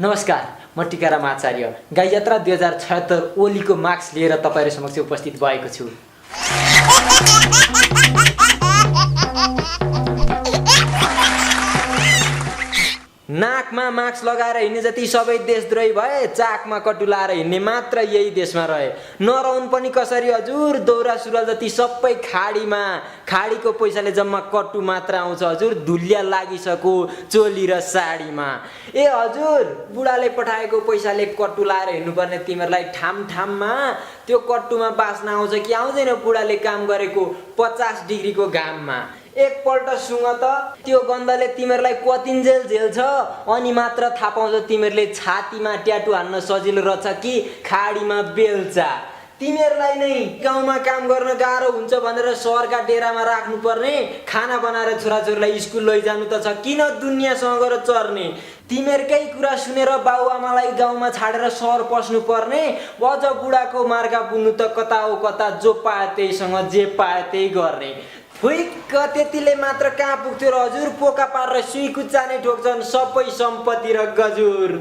नमस्कार, म टिकाराम आचार्य गाई यात्रा 2076 ओलीको मार्क्स लिएर तपाईहरु समक्ष उपस्थित भएको छु। नाकमा मास्क लगाएर हिँड्ने जति सबै देशद्रोही भए, चाकमा कटु लाएर हिँड्ने मात्र यही देशमा रहे। नरहुन् पनि कसरी हजुर, दौरा सुरुवाल जति सबै खाडीमा, खाडीको पैसाले जम्मा कटु मात्र आउँछ हजुर, धुलिया लागिसक्यो चोली र साडीमा। ए हजुर, बुढाले पठाएको पैसाले कटु लाएर हिँड्नुपर्ने तिमीहरूलाई ठाम ठाममा त्यो कट्टुमा बास्न आउँछ कि आउँदैन बुढाले काम गरेको 50 डिग्रीको घाममा। एकपल्ट सुँग त त्यो गन्धले तिमीहरूलाई कतिन्जेल झेल्छ, अनि मात्र थाहा पाउँछ तिमीहरूले छातीमा ट्याटु हान्न सजिलो रहेछ कि खाडीमा बेल्चा। तिमीहरूलाई नै गाउँमा काम गर्न गाह्रो हुन्छ भनेर सहरका डेरामा राख्नुपर्ने, खाना बनाएर छोराछोरीलाई स्कुल लैजानु त छ, किन दुनियाँसँग गएर चर्ने? तिमीहरूकै कुरा सुनेर बाउआमालाई गाउँमा छाडेर सहर पस्नु पर्ने, अझ बुढाको मार्गा बुन्नु त कता हो कता, जो पाए त्यहीसँग जे पाए त्यही गर्ने। फुइक्क त्यतिले मात्र कहाँ पुग्थ्यो र हजुर, पोका पारेर सुई कुच्चाने ठोक्छन् सबै सम्पत्ति र गजुर।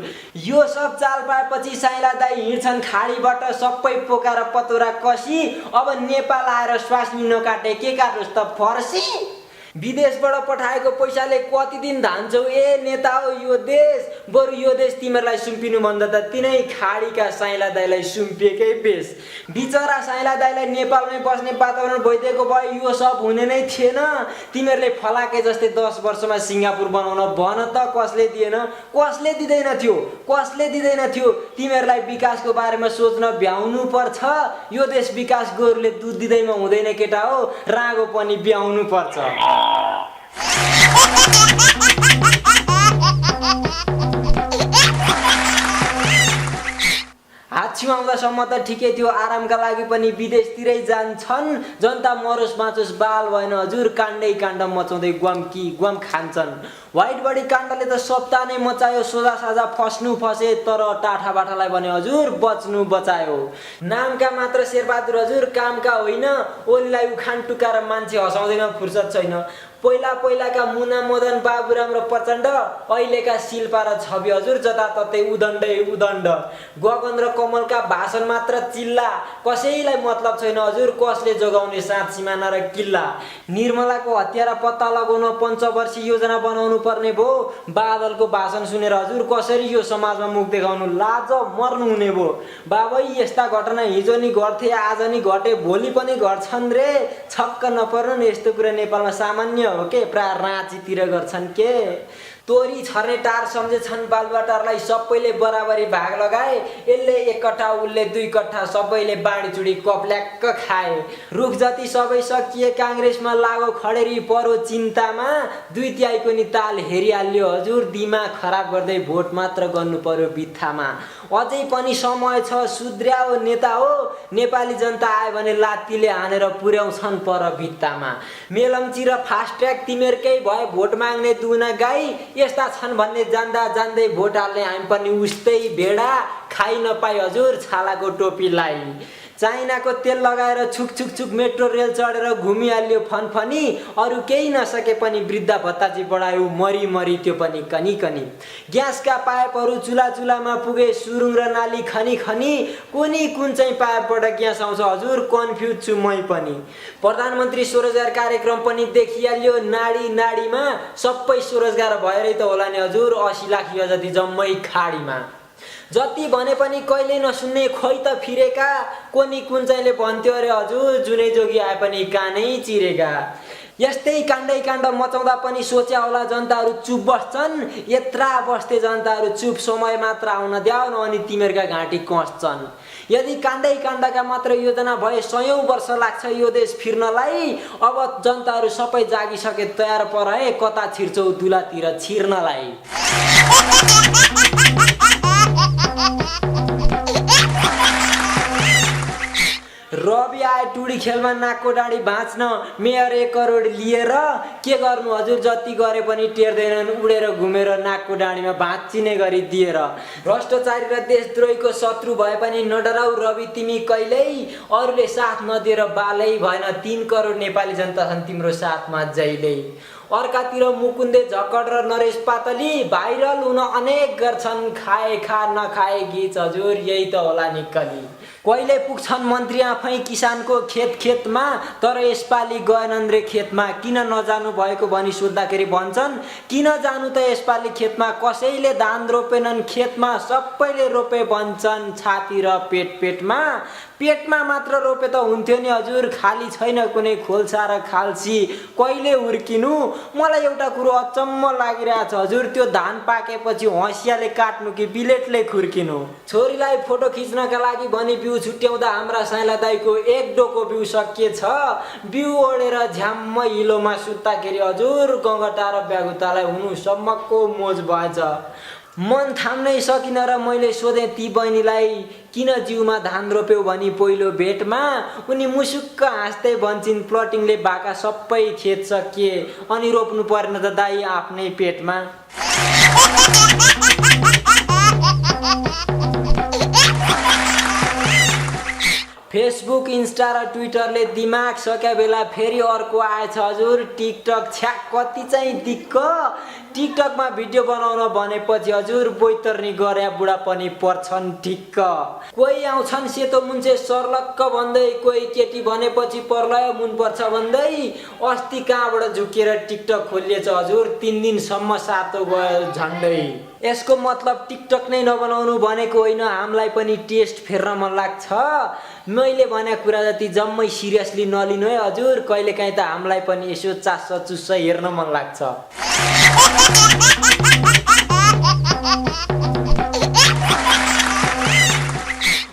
यो सब चाल पाएपछि साइला दाई हिँड्छन् खाडीबाट सबै पोका र पतौरा कसी, अब नेपाल आएर श्वास नकाटे के काट्नुहोस् त फर्सी। विदेशबाट पठाएको पैसाले कति दिन धान्छौ ए नेता हो यो देश, बरु यो देश तिमीहरूलाई सुम्पिनु भन्दा त तिनै खाडीका साइला दाईलाई सुम्पिएकै बेस। बिचरा साइला दाईलाई नेपालमै बस्ने वातावरण भइदिएको भए यो सब हुने नै थिएन। तिमीहरूले फलाके जस्तै 10 वर्षमा सिङ्गापुर बनाउन भन त कसले दिएन, कसले दिँदैन थियो, कसले दिँदैन थियो। तिमीहरूलाई विकासको बारेमा सोच्न भ्याउनु पर्छ। यो देश विकास गोरुले दुध दिँदैमा हुँदैन केटा हो, रागो पनि ब्याउनु पर्छ। हात छिमाउँदासम्म त ठिकै थियो, आरामका लागि पनि विदेशतिरै जान्छन्। जनता मरोस् बाँचोस् बाल भएन हजुर, काण्डै काण्ड मचाउँदै ग्वाम खान्छन्। व्हाइट बडी काण्डले त सप्ताह नै मचायो, सोझा साझा फस्नु फसे तर टाठा बाठालाई भने हजुर बच्नु बचायो। नामका मात्र शेरबहादुर हजुर, कामका होइन। ओलीलाई उखान टुकाएर मान्छे हँसाउँदैन फुर्सद छैन। पहिलाका मुना मदन बाबुराम र प्रचण्ड, अहिलेका शिल्पा र छवि हजुर जताततै उदण्डै उदण्ड। गगन र कमलका भाषण मात्र चिल्ला, कसैलाई मतलब छैन हजुर कसले जोगाउने सात सिमाना र किल्ला। निर्मलाको हत्यारा पत्ता लगाउन पञ्चवर्षीय योजना बनाउनु पर्ने भो, बादलको भाषण सुनेर हजुर कसरी यो समाजमा मुख देखाउनु, लाज मर्नु हुने भो। बाबै यस्ता घटना हिजो नि घट्थे, आज नि घटे, भोलि पनि घट्छन् रे। छक्क नपर्नु न, यस्तो कुरा नेपालमा सामान्य हो के, प्राय राँचीतिर गर्छन् के। तोरी छर्ने टार सम्झेछन् बालुवाटारलाई, सबैले बराबरी भाग लगाए। यसले 1 कट्ठा उल्ले 2 कट्ठा, सबैले बाँडीचुडी कप्ल्याक्क खाए। रुख जति सबै सकिए, काङ्ग्रेसमा लागो खडेरी परो चिन्तामा। 2/3 नि ताल हेरिहाल्यो हजुर, दिमाग खराब गर्दै भोट मात्र गर्नु पर्यो बित्थामा। अझै पनि समय छ, सुध्र्याओ नेता हो, नेपाली जनता आयो भने लात्तीले हानेर पुर्याउँछन् पर भित्तामा। मेलम्ची र फास्ट ट्र्याक तिमीहरूकै भए भोट माग्ने दुना गाई, यस्ता छन् भन्ने जान्दा जान्दै भोट हाल्ने हामी पनि उस्तै भेडा, खाइ नपाई हजुर छालाको टोपीलाई। चाइनाको तेल लगाएर छुक छुक छुक मेट्रो रेल चढेर घुमिहाल्यो फनफनी, अरू केही नसके पनि वृद्धा भत्ता चाहिँ बढायो मरी मरी त्यो पनि कनी कनी। ग्यासका पाइपहरू चुला चुलामा पुगे, सुरुङ र नाली खनी खनी, कुनी कुन चाहिँ पाइपबाट ग्यास आउँछ हजुर कन्फ्युज छु मै पनि। प्रधानमन्त्री स्वरोजगार कार्यक्रम पनि देखिहाल्यो नाडी नाडीमा, सबै स्वरोजगार भएरै त होला नि हजुर 80 लाख युवा जति जम्मै खाडीमा। जति भने पनि कहिले नसुन्ने खोइ त फिरेका, कोनी कुन चाहिँले भन्थ्यो अरे हजुर जुनै जोगी आए पनि कानै चिरेका। यस्तै काण्डै काण्ड मचाउँदा पनि सोच्या होला जनताहरू चुप बस्छन्, यत्रा बस्थे जनताहरू चुप, समय मात्र आउन द्याउन अनि तिमीहरूका घाँटी कस्छन्। यदि काण्डै काण्डका मात्र योजना भए 100औं वर्ष लाग्छ यो देश फिर्नलाई। अब जनताहरू सबै जागिसके तयार परे, कता छिर्छौ दुलातिर छिर्नलाई। रवि आए टुडी खेलमा नाकको डाँडी भाँच्न, मेयर 1 करोड लिएर के गर्नु हजुर, जति गरे पनि टेर्दैनन्, उडेर घुमेर नाकको डाँडीमा भाँचिने गरी दिएर। भ्रष्टाचारी र देशद्रोहीको शत्रु भए पनि नडराउ रवि तिमी कहिल्यै, अरूले साथ नदिएर बालै भएन, 3 करोड नेपाली जनता छन् तिम्रो साथमा जहिल्यै। अर्कातिर मुकुन्दे झक्कड र नरेश पातली भाइरल हुन अनेक गर्छन् खाए खा नखाए गीत हजुर यही त होला निक्कली। कहिले पुग्छन् मन्त्री आफै किसानको खेतमा तर यसपालि गएनन् रे खेतमा किन नजानु भएको भनी सोद्धाखेरि भन्छन् किन जानु त यसपालि खेतमा कसैले धान रोपेनन् खेतमा सबैले रोपे भन्छन् छाती र पेटमा पेटमा मात्र रोपे त हुन्थ्यो नि हजुर खाली छैन कुनै खोल्सा र खाल्सी कहिले हुर्किनु। मलाई एउटा कुरो अचम्म लागिरहेछ हजुर त्यो धान पाकेपछि हँसियाले काट्नु कि बिलेटले खुर्किनु। छोरीलाई फोटो खिच्नका लागि भनी बिउ छुट्याउँदा हाम्रा साइला दाइको एक डोको बिउ सकिएछ। बिउ ओढेर झ्याम्म हिलोमा सुत्ताखेरि हजुर गङ्गटा र ब्यागुतालाई हुनुसम्मको मोज भएछ। मन थाम्नै सकिन र मैले सोधेँ ती बहिनीलाई किन जिउमा धान रोप्यौ भनी पहिलो भेटमा उनी मुसुक्क हाँस्दै भन्छन् प्लटिङले भाका सबै खेत सकिए अनि रोप्नु पर्ने त दाइ आफ्नै पेटमा। फेसबुक इन्स्टा र ट्विटरले दिमाग सके बेला फेरि अर्को आएछ हजुर टिकटक छ्या कति चाहिँ दिक्क। टिकटकमा भिडियो बनाउन भनेपछि हजुर बैतरनी गरे बुढा पनि पर्छन् ठिक्क। कोही आउँछन् सेतो मुन्छे सर्लक्क भन्दै कोही केटी भनेपछि पर्लय मुन पर्छ भन्दै अस्ति कहाँबाट झुकेर टिकटक खोलिएछ हजुर 3 दिनसम्म सातो गयो झन्डै। यसको मतलब टिकटक नै नबनाउनु भनेको होइन हामीलाई पनि टेस्ट फेर्न मन लाग्छ। मैले भने कुरा जति जम्मै सिरियसली नलिनु है हजुर कहिलेकाहीँ त हामीलाई पनि यसो चास्स चुस्स हेर्न मन लाग्छ।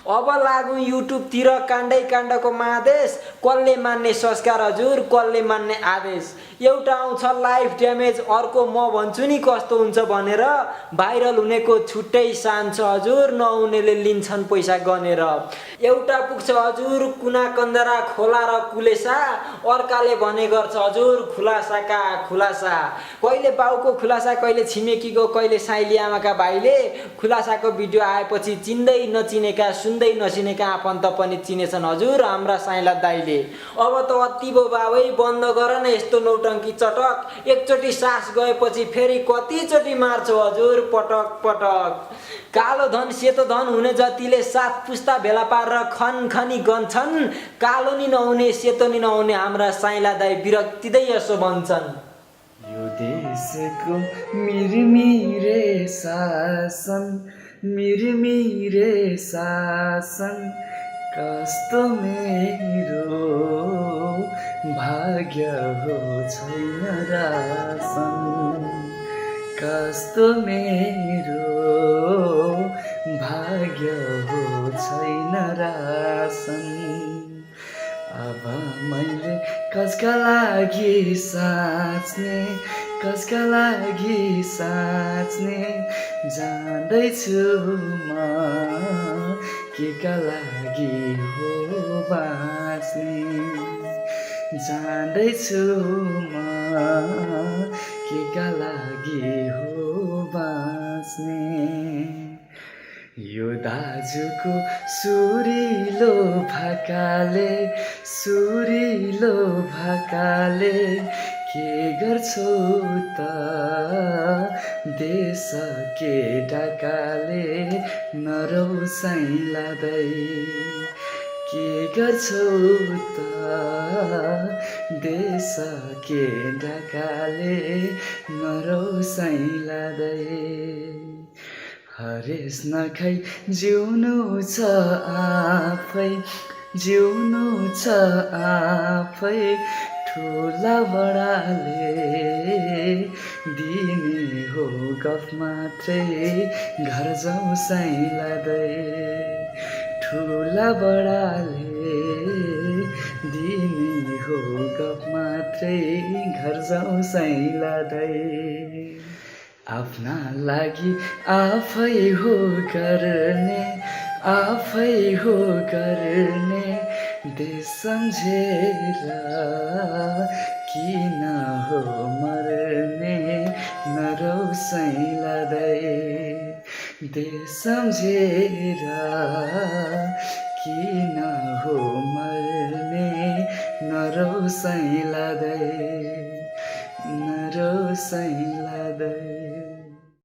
अब लागु युट्युबतिर काण्डै काण्डको महादेश कसले मान्ने संस्कार हजुर कसले मान्ने आदेश। एउटा आउँछ लाइफ ड्यामेज अर्को म भन्छु नि कस्तो हुन्छ भनेर भाइरल हुनेको छुट्टै सान छ हजुर नहुनेले लिन्छन् पैसा गनेर। एउटा पुग्छ हजुर कुना कन्दरा खोला र कुलेसा अर्काले भने गर्छ हजुर खुलासाका खुलासा। कहिले बाउको खुलासा कहिले छिमेकीको कहिले साइली आमाका भाइले खुलासाको भिडियो आएपछि चिन्दै नचिनेका सुन्दै नचिनेका आफन्त पनि चिनेछन् हजुर हाम्रा साइला दाइले। अब त अति बो बाबै बन्द गर न यस्तो नौटङ्की चटक एकचोटि सास गएपछि फेरि कतिचोटि मार्छौ हजुर पटक पटक। कालो धन सेतो धन हुने जतिले 7 पुस्ता भेला पारेर खनखनी गन्छन् कालो नि नहुने सेतो नि नहुने हाम्रा साइला दाइ विरक्तिदै यसो भन्छन्। यो देशको मिरमिरे शासन मिरमिरे शासन कस्तो मेरो भाग्य हो छैन रासन कस्तो मेरो भाग्य हो छैन रासन। अब मैले कसका लागि साँच्ने कसका लागि साँच्ने जान्दैछु म केका लागि हो बाँच्ने जान्दैछु म केका लागि हो बाँच्ने। यो दाजुको सुरिलो भाकाले के गर्छौ त देश के डाकाले नरौ साइलादै के गर्छौ त देश के डाकाले नरौ साइलादै। हरेस नखाई जिउनु छ आफै जिउनु छ आफै ठुला बडाले दिने हो गफ मात्रै घर जाउँ साइलादै ठुला बडाले दिने हो गफ मात्रै घर जाउँ साइलादै। आफ्ना लागि आफै हो गर्ने आफै हो गर्ने देश सम्झेर किन हो मर्ने नरौ साइलादै देश सम्झेर किन हो मर्ने नरौ साइलादै नरौ सैलादै